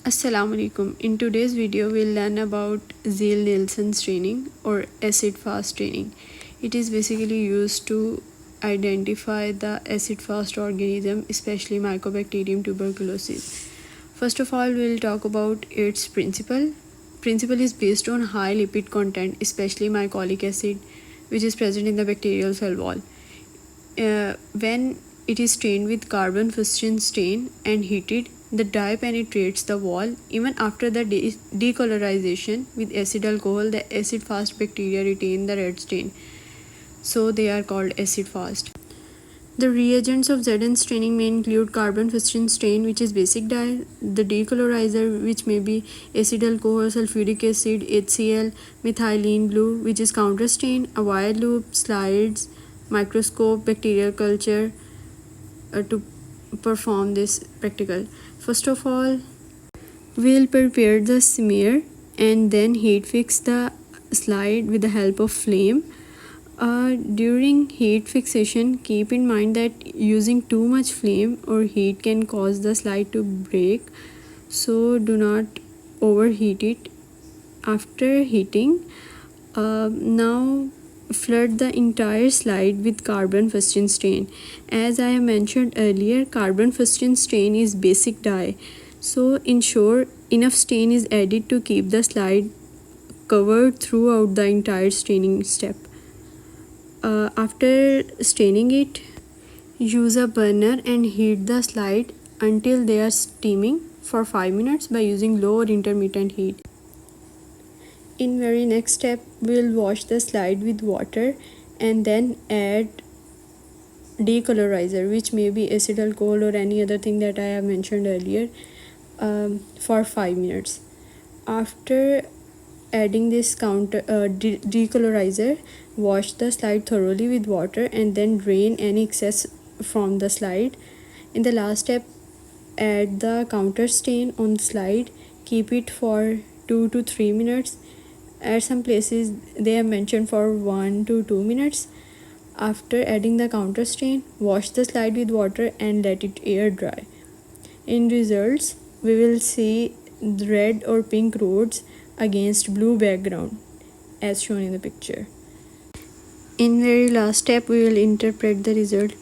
Assalamu alaikum. In today's video, we'll learn about Ziehl-Neelsen staining or acid-fast staining. It is basically used to identify the acid-fast organism, especially Mycobacterium tuberculosis. First of all, we'll talk about its principle. Principle is based on high lipid content, especially mycolic acid, which is present in the bacterial cell wall. When it is stained with carbon fustian stain and heated, the dye penetrates the wall. Even after the decolorization with acid alcohol, the acid fast bacteria retain the red stain, so they are called acid fast. The reagents of Zn staining may include carbon fustian stain, which is basic dye, the decolorizer, which may be acid alcohol, sulfuric acid, HCl, methylene blue, which is counter stain, a wire loop, slides, microscope, bacterial culture to perform this practical. First of all, we'll prepare the smear and then heat fix the slide with the help of flame. During heat fixation, keep in mind that using too much flame or heat can cause the slide to break, so do not overheat it. After heating, now flood the entire slide with carbon fustian stain. As I have mentioned earlier, carbon fustian stain is basic dye, so ensure enough stain is added to keep the slide covered throughout the entire staining step. After staining it, use a burner and heat the slide until they are steaming for 5 minutes by using low or intermittent heat. In very next step, we'll wash the slide with water and then add decolorizer, which may be acid alcohol or any other thing that I have mentioned earlier, for 5 minutes. After adding this decolorizer, wash the slide thoroughly with water and then drain any excess from the slide. In the last step, add the counter stain on the slide. Keep it for 2 to 3 minutes. At some places they have mentioned for 1 to 2 minutes. After adding the counter stain, wash the slide with water and let it air dry. In results, we will see red or pink roads against blue background as shown in the picture. In very last step, we will interpret the result.